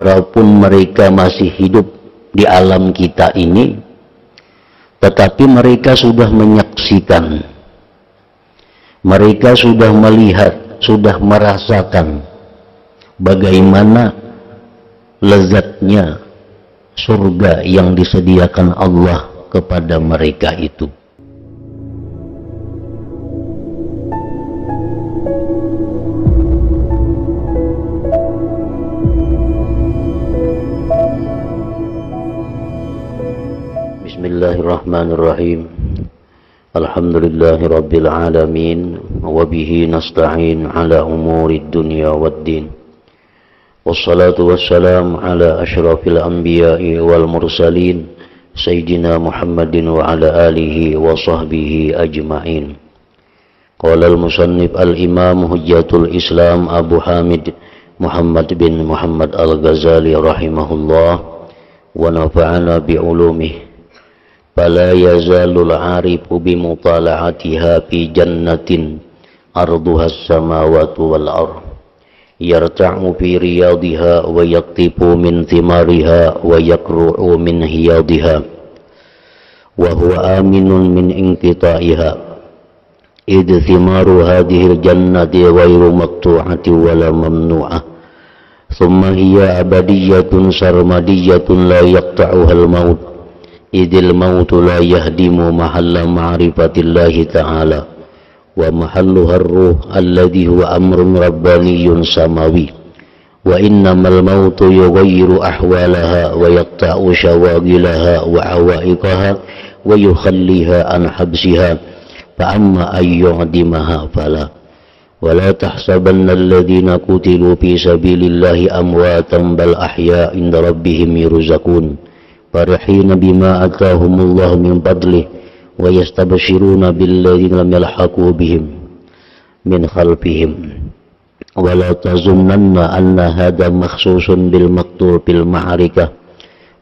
walaupun mereka masih hidup di alam kita ini, tetapi mereka sudah menyaksikan, mereka sudah melihat, sudah merasakan bagaimana lezatnya surga yang disediakan Allah kepada mereka itu. Bismillahirrahmanirrahim. Alhamdulillahi rabbil alamin, wa bihi nasta'in ala umurid dunya waddin. Wassalatu wassalamu ala asyrafil anbiya'i wal mursalin, Sayyidina Muhammadin wa ala alihi wa sahbihi ajma'in. Qala al-musannif al-imam hujjatul Islam Abu Hamid Muhammad bin Muhammad al-Ghazali rahimahullah wa nafa'ana bi'ulumih. Fala yazalul arifu bimutala'atiha fi jannatin arduha as-samawati wal ardh yarta'u fi riyadiha wa yaktifu min thimariha wa yakru'u min hiyadiha wa huwa aminun min inqita'iha idh thimaru hadhihi al-jannati ghairu maqtu'ati wala mamnu'ah thumma hiya abadiyyatun sarmadiyyatun la yaqta'uha al-maut idil mautu la yahdimu mahalla ma'rifatillahi ta'ala wa mahalluha ar-ruh alladhi huwa amrun rabbaniyyun samawi wa innamal mautu yughayyiru ahwalaha wa yaqta'u shawagilaha wa awaiqaha wa yukhalliha an habsiha fa amma ayyu'dimaha fala wa la tahsabanna alladhina qutilu fi sabilillahi amwatan bal ahya inda rabbihim yurzaqun farihina bima atahumullahu min fadlih wa yastabshiruna billadhina lam yalhaqu bihim min khalfihim wa la tazunnanna anna hadha makhsusun bil maqtul fil ma'arikah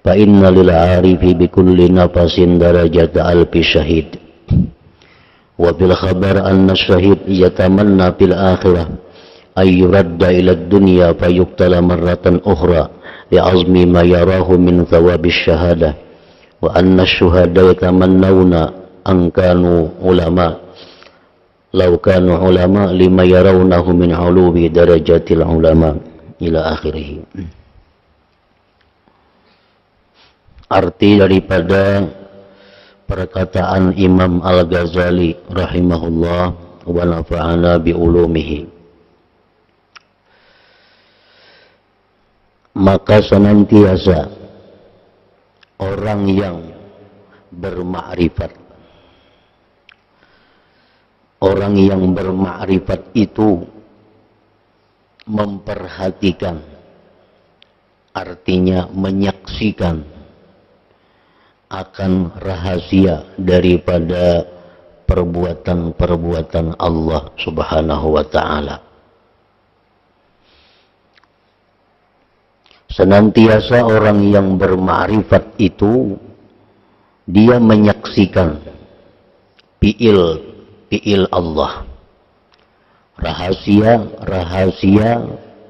fa inna lil arifi bi kulli nafasin darajata alfi syahid wa bil khabar anna syahid yatamanna fil akhirah ay yuradda ila ad-dunya fa yuqtala marratan ukhra li'azmi ma yarahu min thawabis syahadah wa anna syuhada yatamannawna an kanu ulama law kanu ulama lima yarawnahu min ulubi darajatil ulama ila akhirih. Arti daripada perkataan Imam Al-Ghazali rahimahullah wa nafa'ana bi ulumihi, maka senantiasa orang yang bermakrifat, orang yang bermakrifat itu memperhatikan, artinya menyaksikan akan rahasia daripada perbuatan-perbuatan Allah Subhanahu wa ta'ala. Senantiasa orang yang bermakrifat itu dia menyaksikan fi'il Allah, rahasia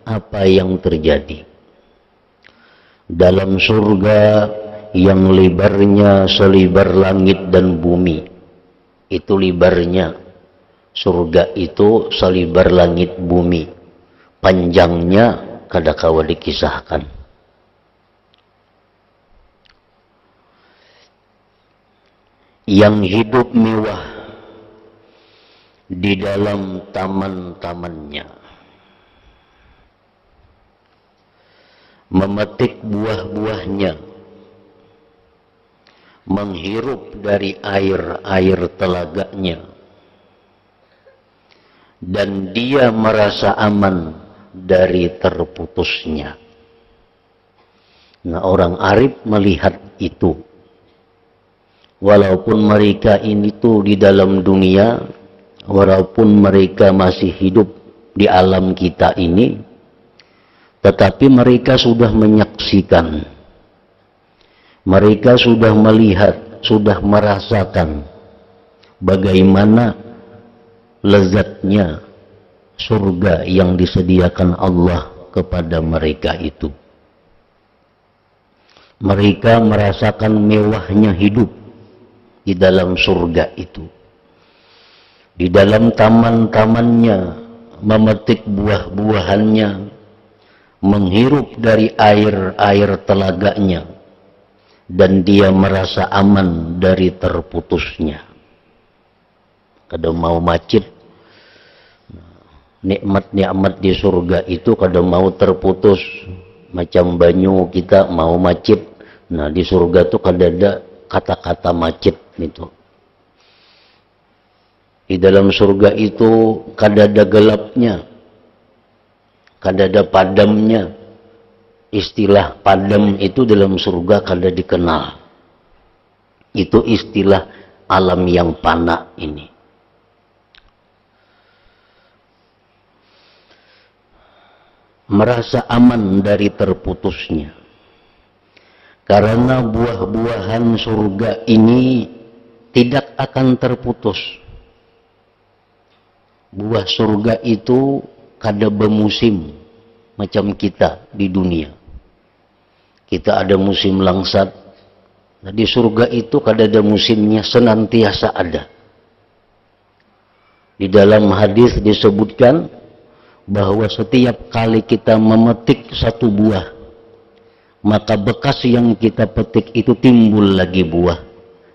apa yang terjadi dalam surga yang lebarnya selebar langit dan bumi. Itu lebarnya surga itu selebar langit bumi, panjangnya kadakawa dikisahkan. Yang hidup mewah di dalam taman-tamannya, memetik buah-buahnya, menghirup dari air-air telaganya, dan dia merasa aman dari terputusnya. Nah, orang arif melihat itu. Walaupun mereka ini tuh di dalam dunia, walaupun mereka masih hidup di alam kita ini, tetapi mereka sudah menyaksikan, mereka sudah melihat, sudah merasakan bagaimana lezatnya surga yang disediakan Allah kepada mereka itu. mereka merasakan mewahnya hidup di dalam surga itu. Di dalam taman-tamannya, memetik buah-buahannya, menghirup dari air-air telaganya, dan dia merasa aman dari terputusnya. Kada mau macet, nikmat-nikmat di surga itu kada mau terputus. Macam banyu kita mau macet, nah di surga tuh kada ada kata-kata macet itu. Di dalam surga itu kada ada gelapnya, kada ada padamnya. Istilah padam itu dalam surga kada dikenal. Itu istilah alam yang fana ini. Merasa aman dari terputusnya. Karena buah-buahan surga ini tidak akan terputus. Buah surga itu kada bermusim macam kita di dunia. Kita ada musim langsat. Nah, di surga itu kada ada musimnya, senantiasa ada. Di dalam hadis disebutkan bahwa setiap kali kita memetik satu buah, maka bekas yang kita petik itu timbul lagi buah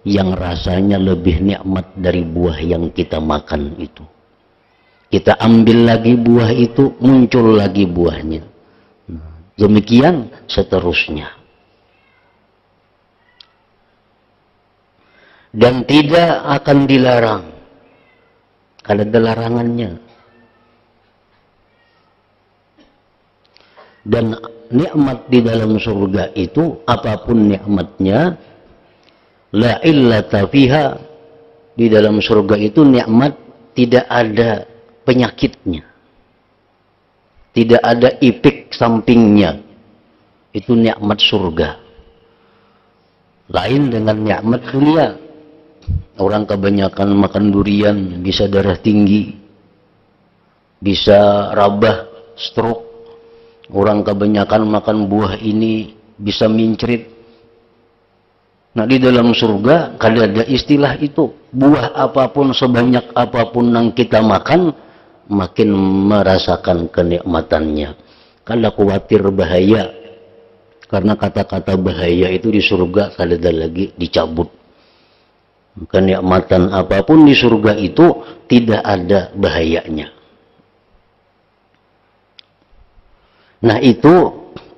yang rasanya lebih nikmat dari buah yang kita makan itu. Kita ambil lagi buah itu, muncul lagi buahnya. Demikian seterusnya. Dan tidak akan dilarang. Kada ada larangannya. Dan nikmat di dalam surga itu, apapun nikmatnya, la illata fiha, di dalam surga itu nikmat tidak ada penyakitnya, tidak ada efek sampingnya. Itu nikmat surga. Lain dengan nikmat dunia. Orang kebanyakan makan durian bisa darah tinggi, bisa rabah, stroke. Orang kebanyakan makan buah ini bisa mincrit. Nah, di dalam surga kada ada istilah itu. Buah apapun, sebanyak apapun yang kita makan, makin merasakan kenikmatannya. Kada khawatir bahaya. Karena kata-kata bahaya itu di surga kada ada lagi, dicabut. Kenikmatan apapun di surga itu tidak ada bahayanya. Nah, itu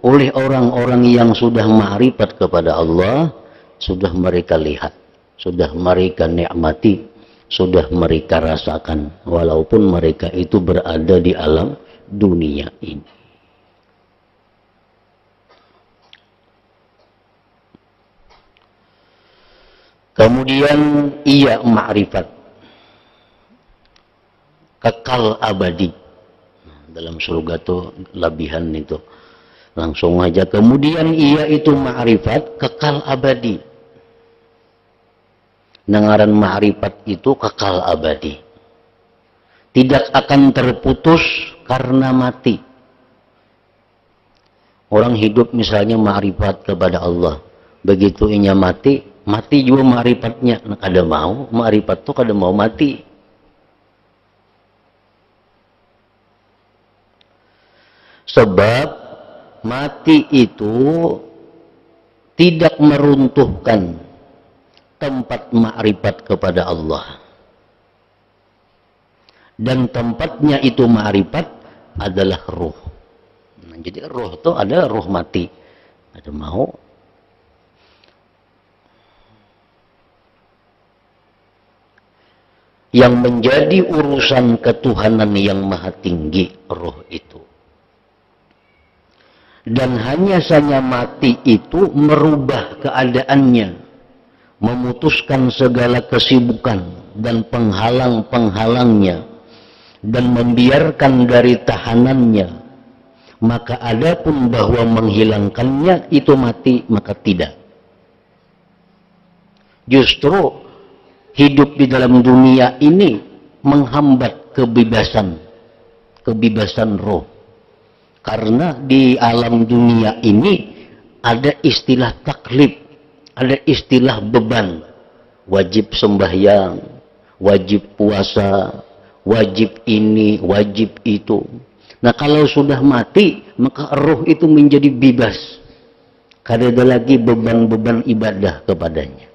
oleh orang-orang yang sudah ma'rifat kepada Allah, sudah mereka lihat, sudah mereka nikmati, sudah mereka rasakan, walaupun mereka itu berada di alam dunia ini. Kemudian ia ma'rifat, kekal abadi. Dalam surga tuh lebihan itu. Langsung aja. Kemudian ia itu ma'rifat, kekal abadi. Dengaran ma'rifat itu kekal abadi. Tidak akan terputus karena mati. Orang hidup misalnya ma'rifat kepada Allah. Begitu inya mati, mati juga ma'rifatnya. Nah, kada mau, ma'rifat tuh kada mau mati. Sebab mati itu tidak meruntuhkan tempat ma'rifat kepada Allah. Dan tempatnya itu ma'rifat adalah ruh. Nah, jadi ruh itu ada ruh mati. Ada mau. Yang menjadi urusan ketuhanan yang maha tinggi, ruh itu. Dan hanya saja mati itu merubah keadaannya, memutuskan segala kesibukan dan penghalang-penghalangnya, dan membiarkan dari tahanannya. Maka adapun bahwa menghilangkannya itu mati, maka tidak. Justru hidup di dalam dunia ini menghambat kebebasan roh. Karena di alam dunia ini ada istilah taklif, ada istilah beban. Wajib sembahyang, wajib puasa, wajib ini, wajib itu. Nah kalau sudah mati, maka roh itu menjadi bebas. Kada ada lagi beban-beban ibadah kepadanya.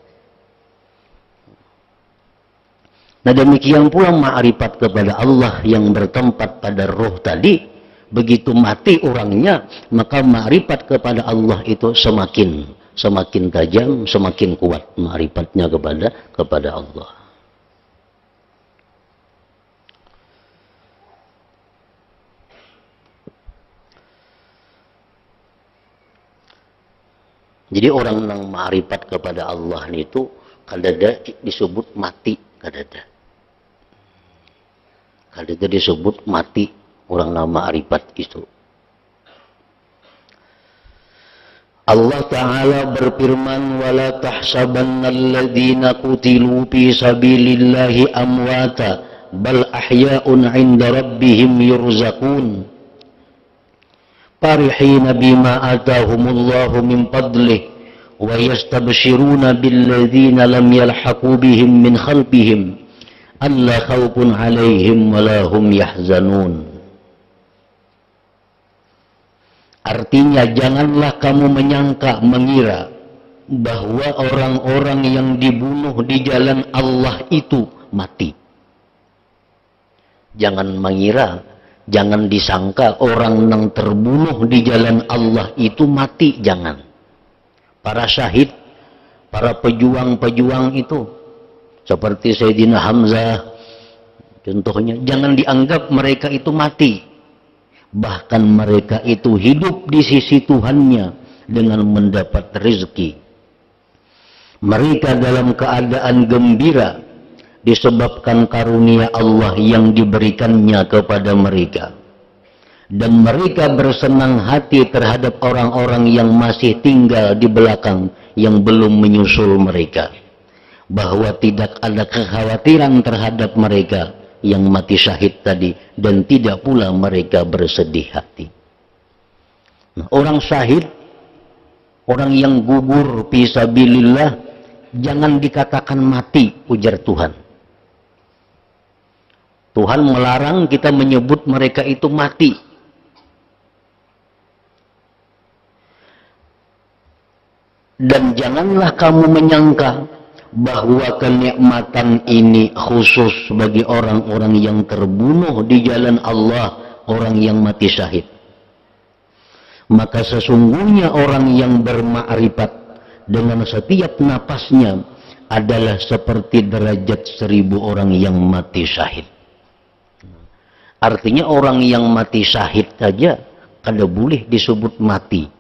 Nah demikian pula ma'rifat kepada Allah yang bertempat pada roh tadi. Begitu mati orangnya, maka ma'rifat kepada Allah itu semakin tajam, semakin kuat ma'rifatnya kepada Allah. Jadi orang yang ma'rifat kepada Allah itu kadada disebut mati, kadada disebut mati orang nama ma'rifat itu. Allah Ta'ala berfirman, wala tahsabannal qutilu fi sabilillahi amwata bal ahya'un 'inda rabbihim yurzaqun farihina bima atahumullahu min fadlih wa yastabshiruna billadzina lam yalhaqu bihim min khalfihim alla khawfun 'alaihim wa la hum yahzanun. Artinya janganlah kamu mengira bahwa orang-orang yang dibunuh di jalan Allah itu mati. Jangan mengira, jangan disangka orang yang terbunuh di jalan Allah itu mati, jangan. Para syahid, para pejuang-pejuang itu, seperti Sayyidina Hamzah, contohnya, jangan dianggap mereka itu mati. Bahkan mereka itu hidup di sisi Tuhannya dengan mendapat rezeki. Mereka dalam keadaan gembira disebabkan karunia Allah yang diberikannya kepada mereka. Dan mereka bersenang hati terhadap orang-orang yang masih tinggal di belakang yang belum menyusul mereka. Bahwa tidak ada kekhawatiran terhadap mereka yang mati syahid tadi, dan tidak pula mereka bersedih hati. Nah, orang syahid, orang yang gugur fisabilillah, jangan dikatakan mati, ujar Tuhan. Tuhan melarang kita menyebut mereka itu mati. Dan janganlah kamu menyangka bahwa kenikmatan ini khusus bagi orang-orang yang terbunuh di jalan Allah, orang yang mati syahid. Maka sesungguhnya orang yang bermakrifat dengan setiap napasnya adalah seperti derajat 1000 orang yang mati syahid. Artinya orang yang mati syahid saja kada boleh disebut mati.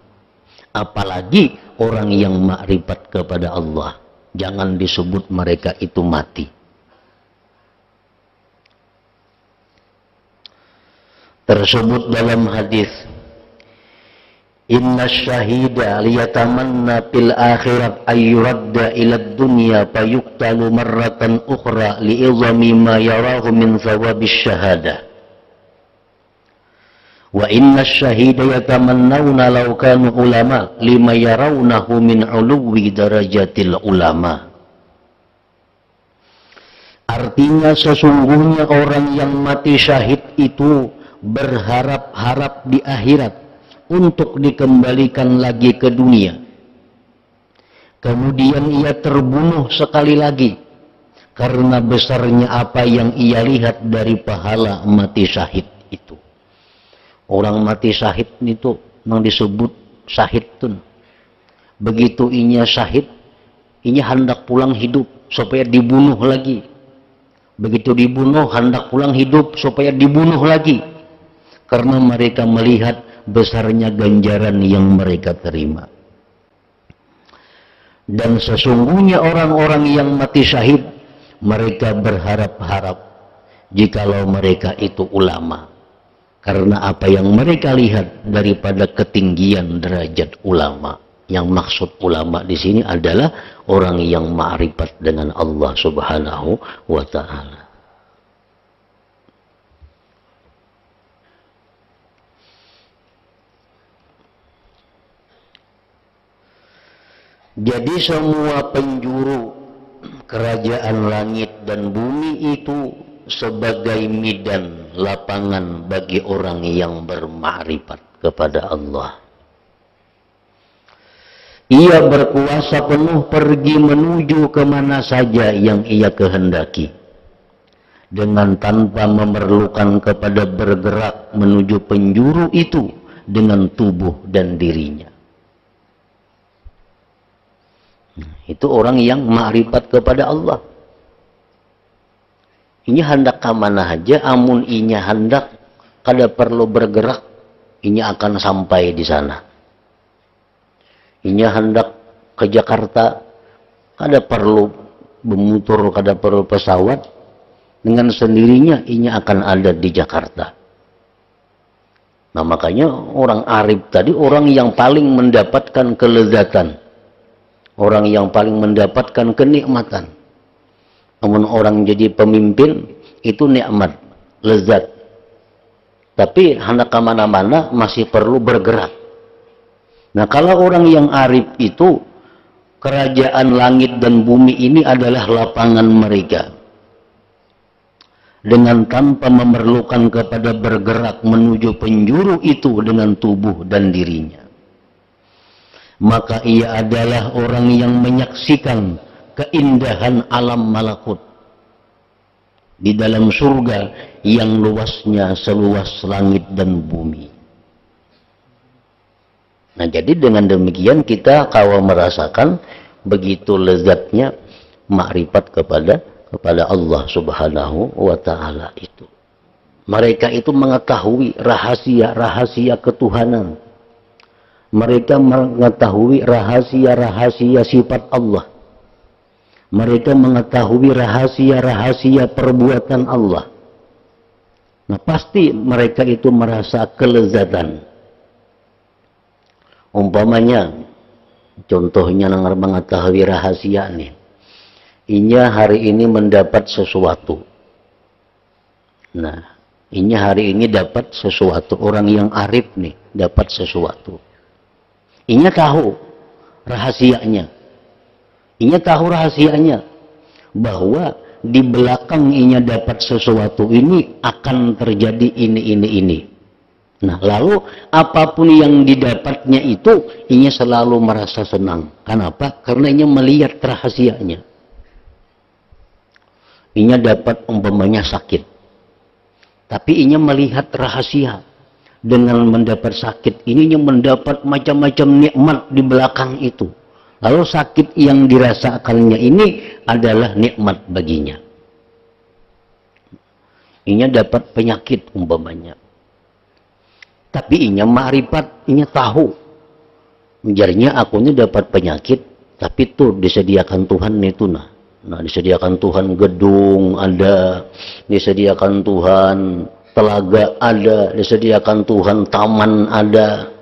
Apalagi orang yang makrifat kepada Allah. Jangan disebut mereka itu mati. Tersebut dalam hadis, inna syahida liyatamanna fil akhirat ayyuradda ila dunya fayuqtalu marratan ukhra li'izami ma yarahu min thawabis syahadah. Wa inna syahida yatamannawna law kanu ulama lima yarawnahu min uluwi darajatil ulama. Artinya sesungguhnya orang yang mati syahid itu berharap-harap di akhirat untuk dikembalikan lagi ke dunia. Kemudian ia terbunuh sekali lagi karena besarnya apa yang ia lihat dari pahala mati syahid itu. Orang mati syahid itu yang disebut syahid tun. Begitu inya syahid, inya hendak pulang hidup supaya dibunuh lagi. Begitu dibunuh, hendak pulang hidup supaya dibunuh lagi. Karena mereka melihat besarnya ganjaran yang mereka terima. Dan sesungguhnya orang-orang yang mati syahid, mereka berharap-harap jikalau mereka itu ulama. Karena apa yang mereka lihat daripada ketinggian derajat ulama. Yang maksud ulama di sini adalah orang yang ma'rifat dengan Allah Subhanahu wa ta'ala. Jadi semua penjuru kerajaan langit dan bumi itu sebagai medan lapangan bagi orang yang bermakrifat kepada Allah. Ia berkuasa penuh pergi menuju kemana saja yang ia kehendaki, dengan tanpa memerlukan kepada bergerak menuju penjuru itu dengan tubuh dan dirinya. Itu orang yang makrifat kepada Allah. Inya hendak ke mana aja, amun inya hendak kada perlu bergerak, inya akan sampai di sana. Inya hendak ke Jakarta, kada perlu bermutur, kada perlu pesawat, dengan sendirinya inya akan ada di Jakarta. Nah makanya orang arif tadi orang yang paling mendapatkan kelezatan, orang yang paling mendapatkan kenikmatan. Namun orang jadi pemimpin itu nikmat, lezat. Tapi hendak kemana-mana masih perlu bergerak. Nah kalau orang yang arif itu, kerajaan langit dan bumi ini adalah lapangan mereka. Dengan tanpa memerlukan kepada bergerak menuju penjuru itu dengan tubuh dan dirinya. Maka ia adalah orang yang menyaksikan keindahan alam malakut di dalam surga yang luasnya seluas langit dan bumi. Nah jadi dengan demikian kita kalau merasakan begitu lezatnya makrifat kepada Allah Subhanahu wa Ta'ala itu. Mereka itu mengetahui rahasia-rahasia ketuhanan. Mereka mengetahui rahasia-rahasia sifat Allah. Mereka mengetahui rahasia-rahasia perbuatan Allah. Nah pasti mereka itu merasa kelezatan. Umpamanya, contohnya nengar mengetahui rahasia nih. Inya hari ini mendapat sesuatu. Nah, inya hari ini dapat sesuatu. Orang yang arif nih, dapat sesuatu. Inya tahu rahasianya. Inya tahu rahasianya. Bahwa di belakang inya dapat sesuatu ini akan terjadi ini. Nah, lalu apapun yang didapatnya itu, inya selalu merasa senang. Kenapa? Karena inya melihat rahasianya. Inya dapat umpamanya sakit. Tapi inya melihat rahasia. Dengan mendapat sakit ini, inya mendapat macam-macam nikmat di belakang itu. Lalu sakit yang dirasakannya ini adalah nikmat baginya. Inya dapat penyakit umpamanya. Tapi inya makrifat, inya tahu. Menjadinya aku ini dapat penyakit, tapi tuh disediakan Tuhan itu nah. Nah, disediakan Tuhan gedung ada, disediakan Tuhan telaga ada, disediakan Tuhan taman ada.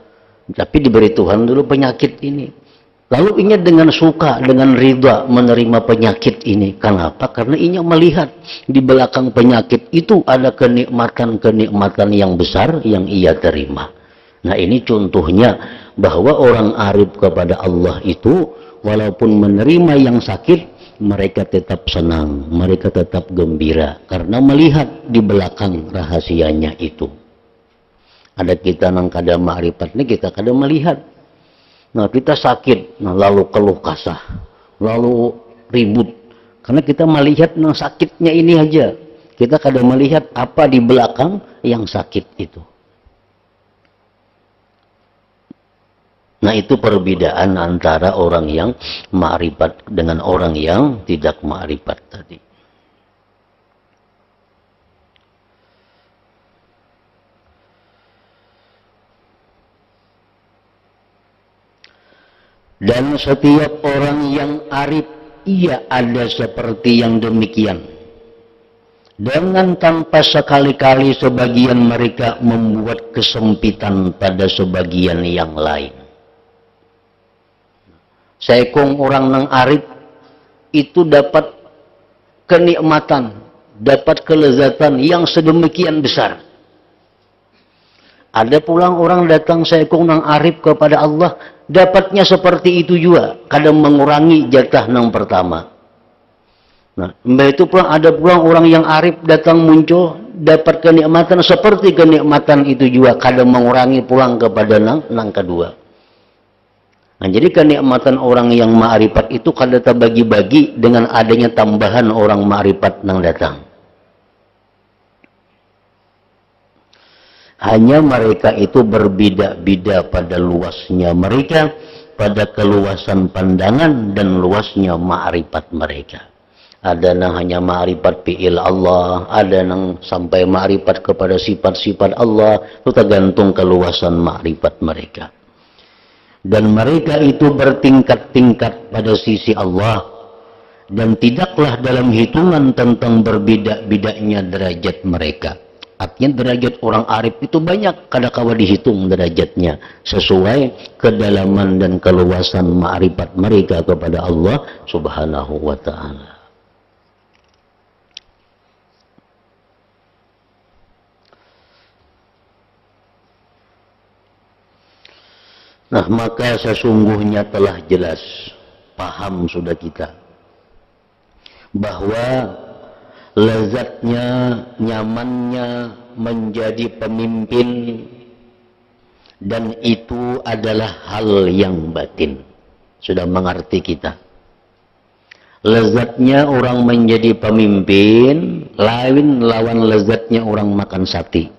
Tapi diberi Tuhan dulu penyakit ini. Lalu inya dengan suka, dengan ridha menerima penyakit ini. Kenapa? Karena inya melihat di belakang penyakit itu ada kenikmatan-kenikmatan yang besar yang ia terima. Nah ini contohnya bahwa orang arif kepada Allah itu walaupun menerima yang sakit, mereka tetap senang, mereka tetap gembira. Karena melihat di belakang rahasianya itu. Ada kita nang kada ma'rifat ini, kita kada melihat. Nah kita sakit, nah lalu keluh kasah, lalu ribut. Karena kita melihat yang sakitnya ini aja. Kita kadang melihat apa di belakang yang sakit itu. Nah itu perbedaan antara orang yang ma'rifat dengan orang yang tidak ma'rifat tadi. Dan setiap orang yang arif, ia ada seperti yang demikian. Dengan tanpa sekali-kali sebagian mereka membuat kesempitan pada sebagian yang lain. Seekong orang nang arif, itu dapat kenikmatan, dapat kelezatan yang sedemikian besar. Ada pulang orang datang seekong nang arif kepada Allah, dapatnya seperti itu juga, kadang mengurangi jatah yang pertama. Nah, itu pulang ada pulang orang yang arif datang muncul, dapat kenikmatan seperti kenikmatan itu juga, kadang mengurangi pulang kepada nang kedua. Nah, jadi kenikmatan orang yang ma'rifat itu kadang terbagi-bagi dengan adanya tambahan orang ma'rifat yang datang. Hanya mereka itu berbeda-beda pada luasnya mereka, pada keluasan pandangan dan luasnya ma'rifat mereka. Ada yang hanya ma'rifat fi'il Allah, ada yang sampai ma'rifat kepada sifat-sifat Allah, itu tergantung keluasan ma'rifat mereka. Dan mereka itu bertingkat-tingkat pada sisi Allah, dan tidaklah dalam hitungan tentang berbeda-bedanya derajat mereka. Artinya derajat orang arif itu banyak, kadang-kadang dihitung derajatnya sesuai kedalaman dan keluasan ma'rifat mereka kepada Allah Subhanahu wa ta'ala. Nah, maka sesungguhnya telah jelas, paham sudah kita, bahwa lezatnya, nyamannya menjadi pemimpin, dan itu adalah hal yang batin. Sudah mengerti kita. Lezatnya orang menjadi pemimpin, lain lawan lezatnya orang makan sate.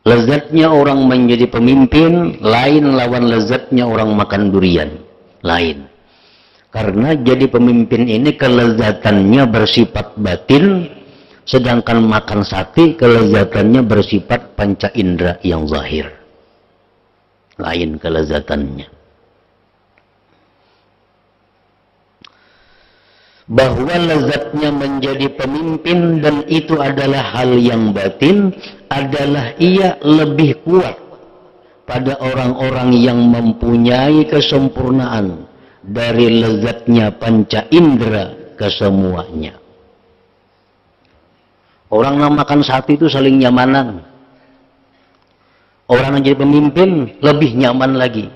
Lezatnya orang menjadi pemimpin, lain lawan lezatnya orang makan durian. Lain. Karena jadi pemimpin ini kelezatannya bersifat batin, sedangkan makan sate kelezatannya bersifat panca indera yang zahir. Lain kelezatannya. Bahwa lezatnya menjadi pemimpin dan itu adalah hal yang batin, adalah ia lebih kuat pada orang-orang yang mempunyai kesempurnaan dari lezatnya panca indera kesemuanya. Orang yang makan sate itu saling nyamanan. Orang yang jadi pemimpin lebih nyaman lagi.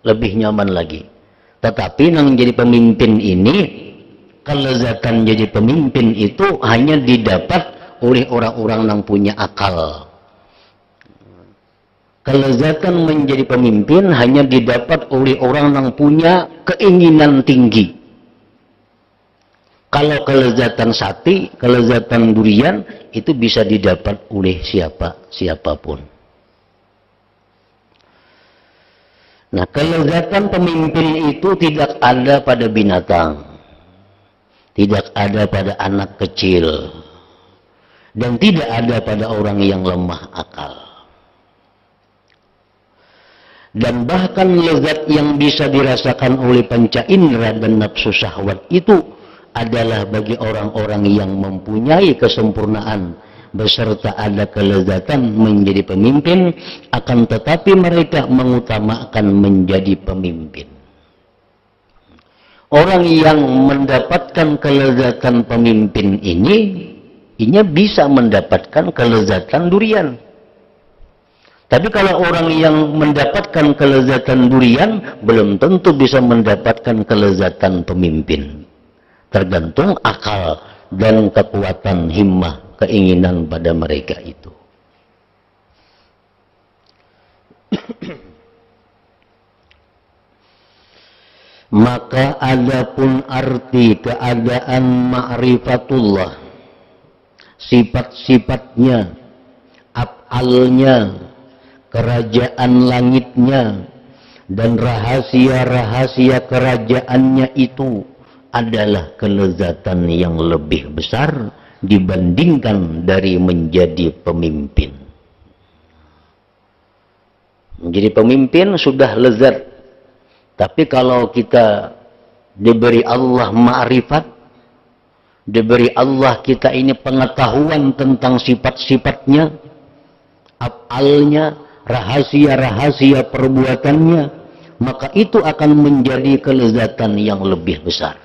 Lebih nyaman lagi. Tetapi yang jadi pemimpin ini, kelezatan jadi pemimpin itu hanya didapat oleh orang-orang yang punya akal. Kelezatan menjadi pemimpin hanya didapat oleh orang yang punya keinginan tinggi. Kalau kelezatan sate, kelezatan durian, itu bisa didapat oleh siapapun. Nah, kelezatan pemimpin itu tidak ada pada binatang. Tidak ada pada anak kecil. Dan tidak ada pada orang yang lemah akal. Dan bahkan lezat yang bisa dirasakan oleh panca indera dan nafsu syahwat itu adalah bagi orang-orang yang mempunyai kesempurnaan beserta ada kelezatan menjadi pemimpin, akan tetapi mereka mengutamakan menjadi pemimpin. Orang yang mendapatkan kelezatan pemimpin ini bisa mendapatkan kelezatan durian. Tapi kalau orang yang mendapatkan kelezatan durian, belum tentu bisa mendapatkan kelezatan pemimpin. Tergantung akal dan kekuatan himmah, keinginan pada mereka itu. Maka adapun arti keadaan ma'rifatullah, sifat-sifatnya, af'alnya, kerajaan langitnya, dan rahasia-rahasia kerajaannya itu adalah kelezatan yang lebih besar dibandingkan dari menjadi pemimpin. Menjadi pemimpin sudah lezat, tapi kalau kita diberi Allah ma'rifat, diberi Allah kita ini pengetahuan tentang sifat-sifatnya, af'alnya, rahasia-rahasia perbuatannya, maka itu akan menjadi kelezatan yang lebih besar.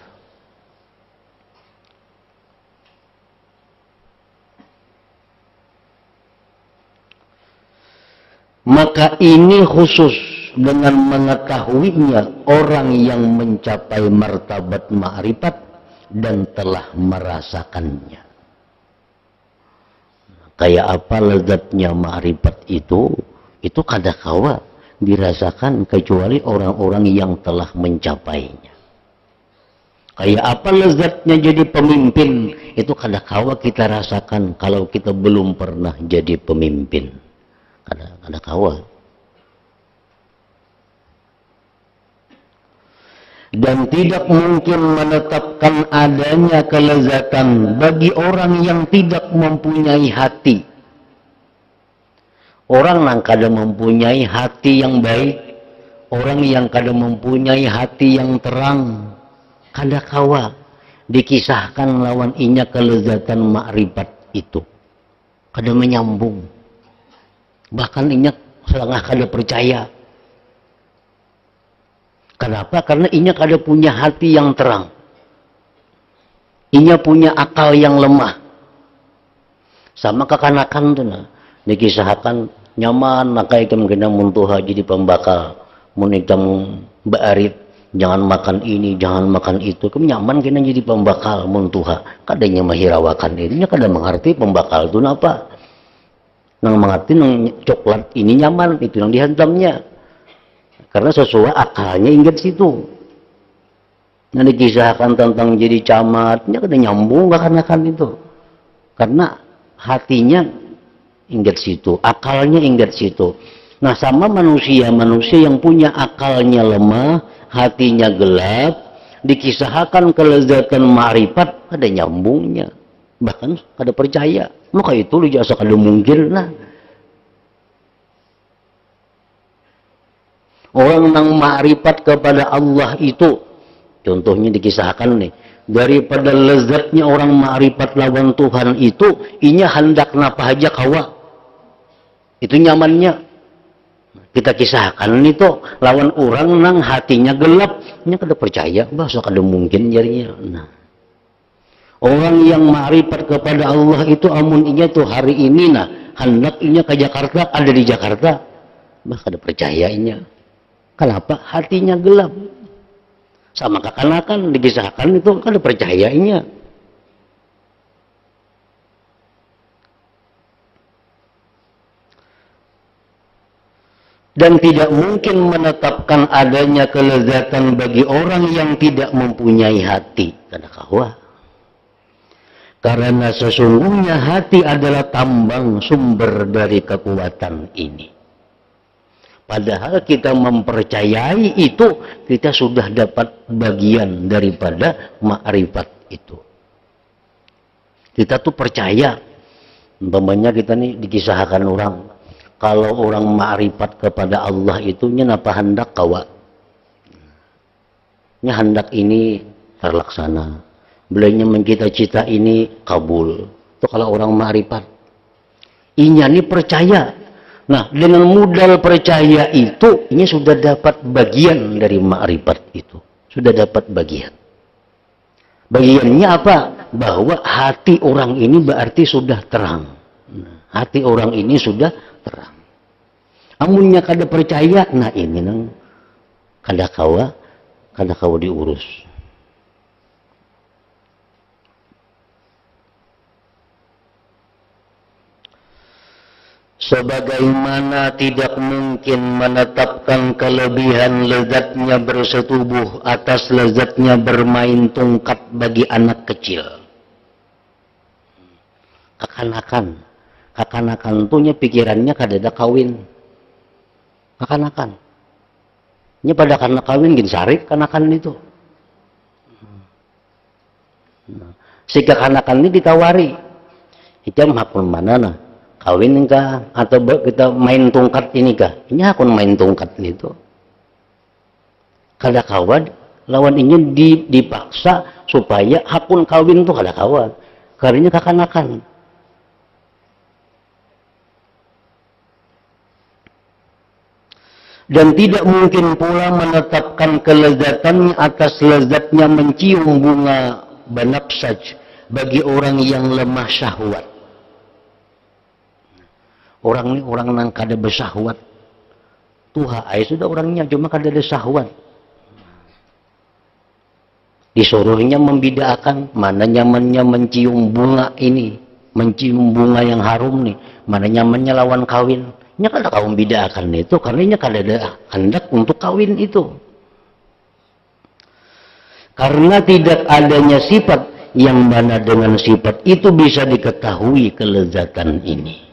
Maka ini khusus dengan mengetahuinya orang yang mencapai martabat ma'rifat dan telah merasakannya. Kayak apa lezatnya ma'rifat itu kadangkala dirasakan kecuali orang-orang yang telah mencapainya. Kayak apa lezatnya jadi pemimpin, itu kadangkala kita rasakan kalau kita belum pernah jadi pemimpin. Kadangkala. Dan tidak mungkin menetapkan adanya kelezatan bagi orang yang tidak mempunyai hati. Orang yang kada mempunyai hati yang baik, orang yang kada mempunyai hati yang terang, kadangkala dikisahkan lawan inya kelezatan makrifat itu. Kada menyambung. Bahkan inya setengah kada percaya. Kenapa? Karena inya kada punya hati yang terang. Inya punya akal yang lemah. Sama kekanakan tuh nah. Dikisahkan nyaman maka ikam kena muntuha jadi pembakal. Mun ikam baarit jangan makan ini, jangan makan itu. Kamu nyaman kena jadi pembakal muntuha. Kadanya mahirawakan ini, kada mengerti pembakal itu apa. Nang mengerti nang coklat ini nyaman, itu yang dihantamnya. Karena sesuai akalnya ingat situ. Nah dikisahkan tentang jadi camatnya kada nyambung kekanakan itu. Karena hatinya ingat situ, akalnya ingat situ. Nah sama manusia yang punya akalnya lemah, hatinya gelap, dikisahkan kelezatan ma'rifat, ada nyambungnya. Bahkan kada percaya. Maka itu lu jasa kada mungkin lah. Orang yang ma'rifat kepada Allah itu, contohnya dikisahkan nih, daripada lezatnya orang ma'rifat lawan Tuhan itu, inya hendak napa aja kawa. Itu nyamannya. Kita kisahkan itu lawan orang nang hatinya gelap, nya kada percaya, bahasa kada mungkin jadinya. Nah, orang yang ma'rifat kepada Allah itu amun inya tuh hari ini nah hendak inya ke Jakarta, ada di Jakarta, bah kada percaya inya. Kenapa? Hatinya gelap. Sama kekanakan dikisahkan itu kada percaya inya. Dan tidak mungkin menetapkan adanya kelezatan bagi orang yang tidak mempunyai hati. Kadangkala. Karena sesungguhnya hati adalah tambang sumber dari kekuatan ini. Padahal kita mempercayai itu, kita sudah dapat bagian daripada ma'rifat itu. Kita tuh percaya. Umpamanya kita nih dikisahkan orang. Kalau orang ma'rifat kepada Allah itu, napa hendak kawa. Nya hendak ini terlaksana. Belanya mencita-cita ini kabul. Itu kalau orang ma'rifat. Inya ini percaya. Nah, dengan modal percaya itu, ini sudah dapat bagian dari ma'rifat itu. Sudah dapat bagian. Bagiannya apa? Bahwa hati orang ini berarti sudah terang. Hati orang ini sudah terang. Amunnya kada percaya, nah ini nang kada kawa diurus. Sebagaimana tidak mungkin menetapkan kelebihan lezatnya bersetubuh atas lezatnya bermain tungkat bagi anak kecil. Kekanakan tuhnya pikirannya kadada kawin. Kekanakan. Nya pada karena kawin gin sarik kanakan itu. Si kekanakan ini ditawari. Kita hakun mana nah? Kawin kah? Atau kita main tungkat ini kah? Ini hakun main tungkat itu. Kada kawan, lawan ini dipaksa supaya hakun kawin tuh kada kawan. Karena kekanakan. Dan tidak mungkin pula menetapkan kelezatannya atas lezatnya mencium bunga banafsaj bagi orang yang lemah syahwat. Orang ini orang yang kada bersahwat, Tuha ay sudah orangnya cuma kada ada syahwat. Disuruhnya membedakan mana nyamannya mencium bunga ini, mencium bunga yang harum nih, mana nyamannya lawan kawin. Nya kada kau membedakan itu karena nya kada ada hendak untuk kawin itu. Karena tidak adanya sifat yang mana dengan sifat itu bisa diketahui kelezatan ini.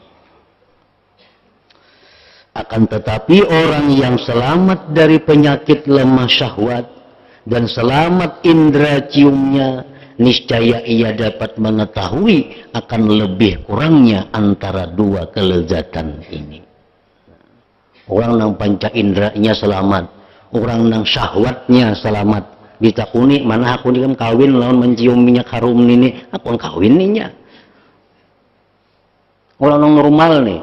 Akan tetapi orang yang selamat dari penyakit lemah syahwat dan selamat indera ciumnya, niscaya ia dapat mengetahui akan lebih kurangnya antara dua kelezatan ini. Orang yang panca inderanya selamat, orang yang syahwatnya selamat. Ditakuni mana aku ini kan kawin lawan mencium minyak harum ini, aku kawin ninya. Orang yang normal nih,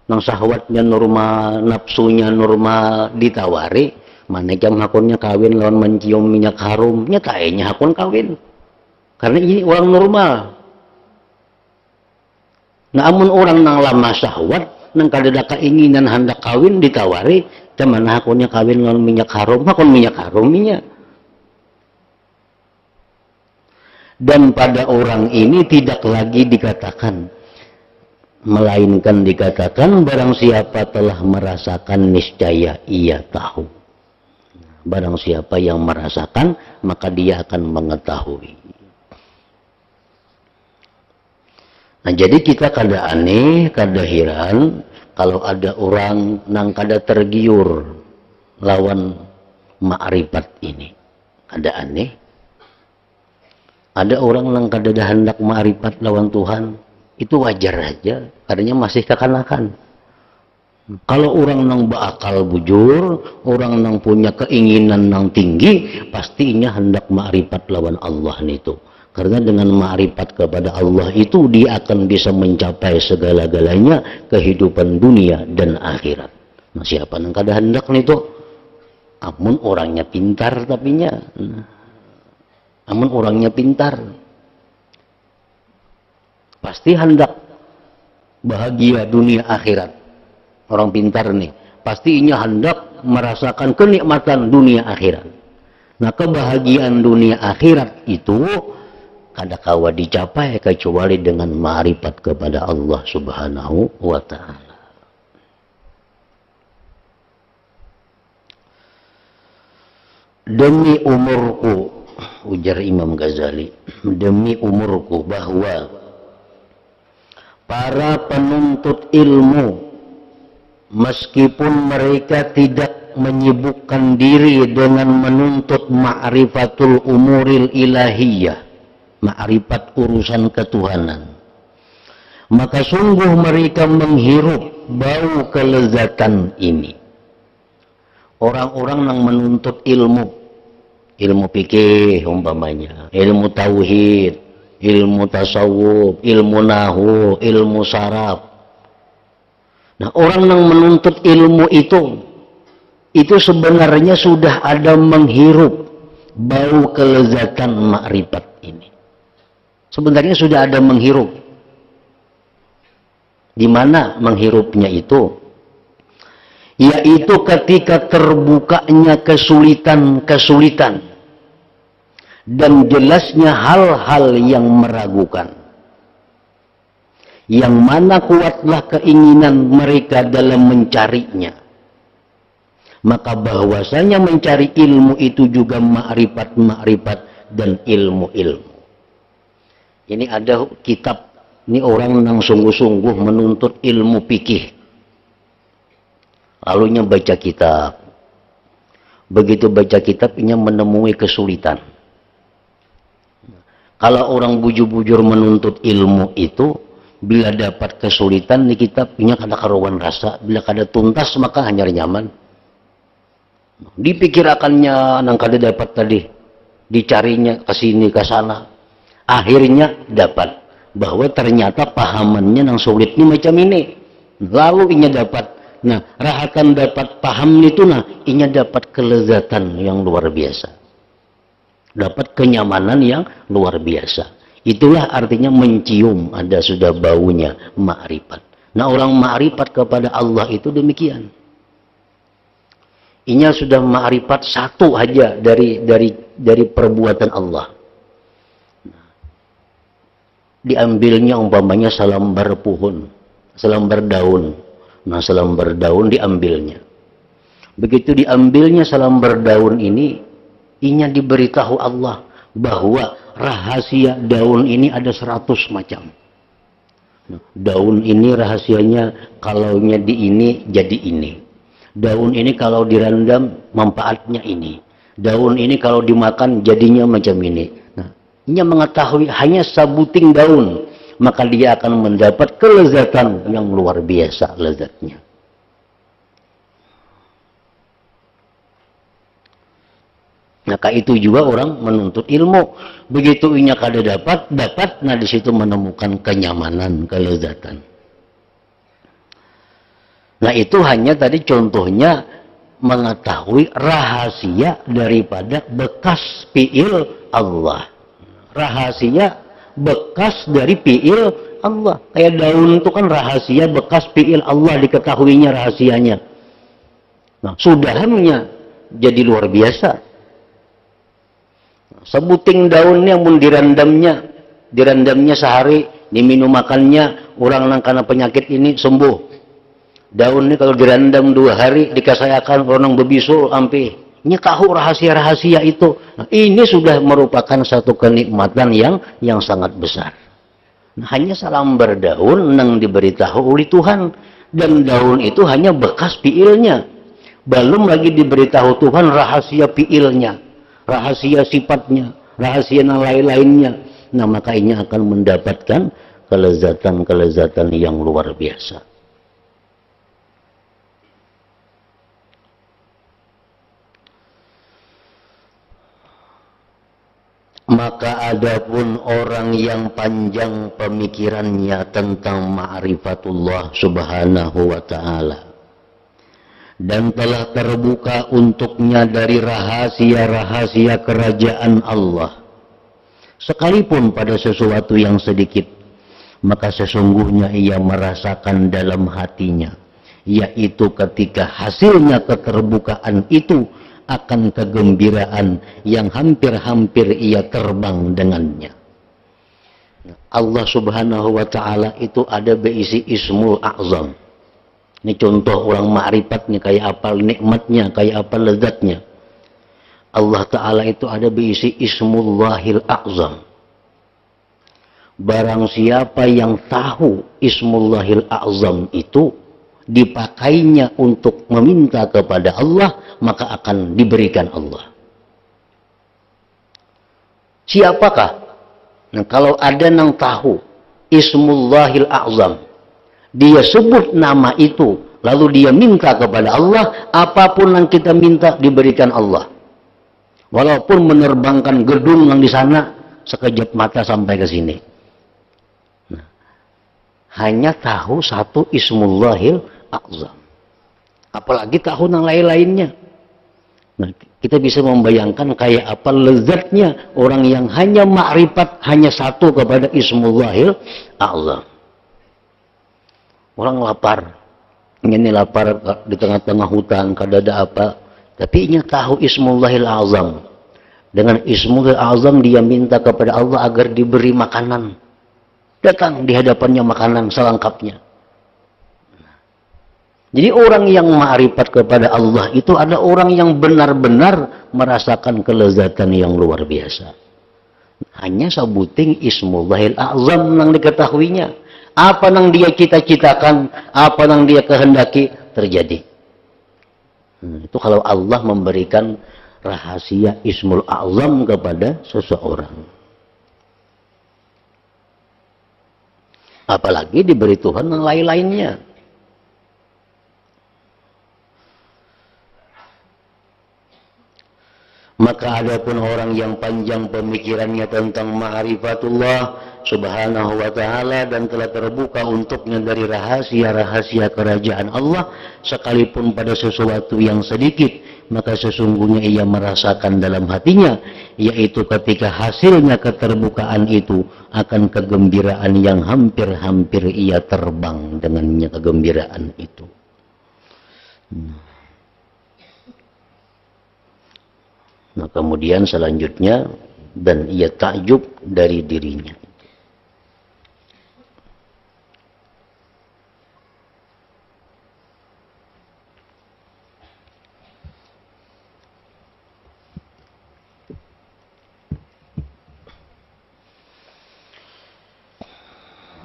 nang syahwatnya normal, nafsunya normal ditawari, mana jam hakunnya kawin lawan mencium minyak harum, nyatanya hakun kawin. Karena ini orang normal. Namun orang nang lama syahwat, nang kadada keinginan hendak kawin ditawari, mana hakunnya kawin lawan minyak harum, hakun minyak haruminya. Dan pada orang ini tidak lagi dikatakan, melainkan dikatakan barang siapa telah merasakan niscaya ia tahu. Barang siapa yang merasakan maka dia akan mengetahui. Nah jadi kita kada aneh, kada heran kalau ada orang nang kada tergiur lawan ma'rifat ini. Kada aneh. Ada orang yang kada hendak ma'rifat lawan Tuhan, itu wajar aja, karena masih kekanakan. Kalau orang yang berakal bujur, orang yang punya keinginan yang tinggi, pastinya hendak ma'rifat lawan Allah itu. Karena dengan ma'rifat kepada Allah itu, dia akan bisa mencapai segala-galanya kehidupan dunia dan akhirat. Nah, siapa yang kada hendak itu? Amun orangnya pintar tapinya. Namun orangnya pintar, pasti hendak bahagia dunia akhirat. Orang pintar nih, pastinya hendak merasakan kenikmatan dunia akhirat. Nah kebahagiaan dunia akhirat itu kada kawa dicapai kecuali dengan ma'rifat kepada Allah Subhanahu wa Ta'ala. Demi umurku, ujar Imam Ghazali, demi umurku bahwa para penuntut ilmu meskipun mereka tidak menyibukkan diri dengan menuntut ma'rifatul umuril ilahiyah, ma'rifat urusan ketuhanan, maka sungguh mereka menghirup bau kelezatan ini. Orang-orang yang menuntut ilmu, ilmu fikih umpamanya, ilmu tauhid, ilmu tasawuf, ilmu nahu, ilmu saraf. Nah, orang yang menuntut ilmu itu sebenarnya sudah ada menghirup bau kelezatan makrifat ini. Sebenarnya sudah ada menghirup. Di mana menghirupnya itu? Yaitu ketika terbukanya kesulitan-kesulitan dan jelasnya hal-hal yang meragukan, yang mana kuatlah keinginan mereka dalam mencarinya, maka bahwasanya mencari ilmu itu juga makrifat-makrifat dan ilmu-ilmu. Ini ada kitab, ini orang yang sungguh-sungguh menuntut ilmu fikih. Lalunya baca kitab. Begitu baca kitabnya menemui kesulitan. Kalau orang bujur-bujur menuntut ilmu itu, bila dapat kesulitan di kitabnya kada karuan rasa, bila kada tuntas maka hanya nyaman. Dipikirakannya nang kada dapat tadi, dicarinya ke sini ke sana. Akhirnya dapat bahwa ternyata pahamannya nang sulit ini macam ini. Lalu inya dapat. Nah, rahatan dapat paham itu, nah, inya dapat kelezatan yang luar biasa. Dapat kenyamanan yang luar biasa. Itulah artinya mencium, ada sudah baunya makrifat. Nah, orang makrifat kepada Allah itu demikian. Inya sudah ma'rifat satu aja dari perbuatan Allah. Diambilnya umpamanya salambar pohon, salambar daun. Nah, salambar daun diambilnya. Begitu diambilnya salambar daun ini, inya diberitahu Allah bahwa rahasia daun ini ada 100 macam. Nah, daun ini rahasianya kalaunya di ini jadi ini. Daun ini kalau direndam manfaatnya ini. Daun ini kalau dimakan jadinya macam ini. Nah, inya mengetahui hanya sabuting daun, maka dia akan mendapat kelezatan yang luar biasa lezatnya. Maka itu juga orang menuntut ilmu. Begitu inya kada dapat, nah di situ menemukan kenyamanan, kelezatan. Nah itu hanya tadi contohnya mengetahui rahasia daripada bekas fi'il Allah. Rahasia bekas dari fi'il Allah. Kayak daun itu kan rahasia bekas fi'il Allah, diketahuinya rahasianya. Nah sudahannya jadi luar biasa. Sebuting daunnya pun direndamnya sehari, diminum makannya, orang yang karena penyakit ini sembuh. Daun ini kalau direndam 2 hari, dikasayakan orang bebisul sampai. Ini tahu rahasia-rahasia itu. Nah, ini sudah merupakan satu kenikmatan yang sangat besar. Nah, hanya salambar daun yang diberitahu oleh Tuhan. Dan daun itu hanya bekas fiilnya. Belum lagi diberitahu Tuhan rahasia fiilnya, rahasia sifatnya, rahasia yang lain-lainnya. Nah, maka ini akan mendapatkan kelezatan-kelezatan yang luar biasa. Maka adapun orang yang panjang pemikirannya tentang ma'rifatullah subhanahu wa ta'ala dan telah terbuka untuknya dari rahasia-rahasia kerajaan Allah, sekalipun pada sesuatu yang sedikit, maka sesungguhnya ia merasakan dalam hatinya, yaitu ketika hasilnya keterbukaan itu akan kegembiraan yang hampir-hampir ia terbang dengannya. Allah subhanahu wa ta'ala itu ada berisi ismul a'zam. Ini contoh orang ma'rifatnya, kayak apa nikmatnya, kayak apa lezatnya. Allah ta'ala itu ada berisi ismullahil a'zam. Barang siapa yang tahu ismullahil a'zam itu dipakainya untuk meminta kepada Allah, maka akan diberikan Allah. Siapakah? Nah, kalau ada yang tahu ismullahil a'zam, dia sebut nama itu, lalu dia minta kepada Allah, apapun yang kita minta diberikan Allah. Walaupun menerbangkan gedung yang di sana, sekejap mata sampai ke sini. Nah, hanya tahu satu ismullahil a'zam. Apalagi tahu yang lain-lainnya. Nah, kita bisa membayangkan kayak apa lezatnya orang yang hanya ma'rifat, hanya satu kepada ismullahil a'zam. Orang lapar, ini lapar di tengah-tengah hutan, kada ada apa, tapi ia tahu ismullahil a'zam. Dengan ismullahil a'zam dia minta kepada Allah agar diberi makanan. Datang di hadapannya makanan selengkapnya. Jadi orang yang ma'rifat kepada Allah itu ada orang yang benar-benar merasakan kelezatan yang luar biasa. Hanya sebuting ismullahil a'zam yang diketahuinya. Apa yang dia cita-citakan, apa yang dia kehendaki terjadi. Itu kalau Allah memberikan rahasia ismul a'zam kepada seseorang. Apalagi diberi Tuhan yang lain-lainnya. Maka adapun orang yang panjang pemikirannya tentang ma'rifatullah subhanahu wa ta'ala dan telah terbuka untuknya dari rahasia-rahasia kerajaan Allah, sekalipun pada sesuatu yang sedikit, maka sesungguhnya ia merasakan dalam hatinya, yaitu ketika hasilnya keterbukaan itu akan kegembiraan yang hampir-hampir ia terbang dengannya kegembiraan itu. Kemudian selanjutnya, dan ia takjub dari dirinya.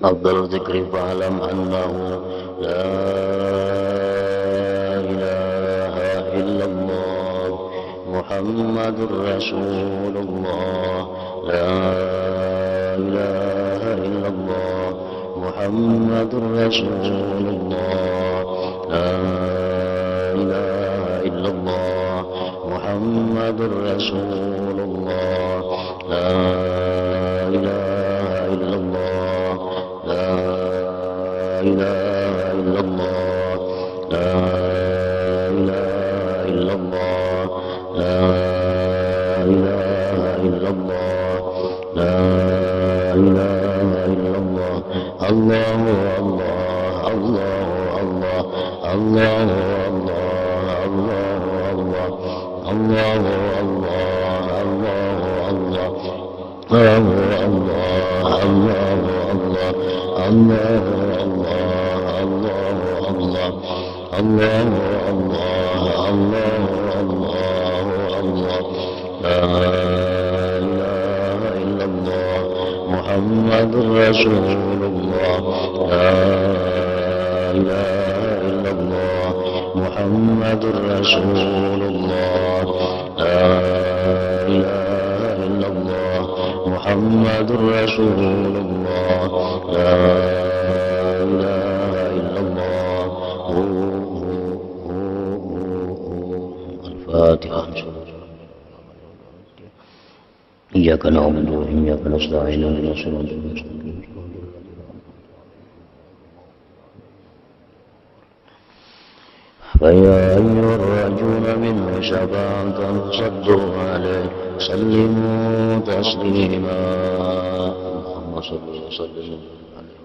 أفضل ذكر فاعلم أنه لا إله إلا الله محمد رسول الله لا إله إلا الله محمد رسول الله لا إله إلا الله محمد رسول الله لا إله إلا الله لا إله إلا الله لا إله إلا الله لا إله إلا الله لا إله إلا الله الله الله الله الله الله الله الله الله الله الله محمد رسول الله لا إله إلا الله محمد رسول الله لا إله إلا الله محمد رسول الله لا إله إلا الله الفاتحة. إياك نعبد وإياك نستعين اهدنا الصراط المستقيم. فيا أيها الراجون منه شفاعة صدوا عليه سلموا تسليما اللهم صل وسلم عليه.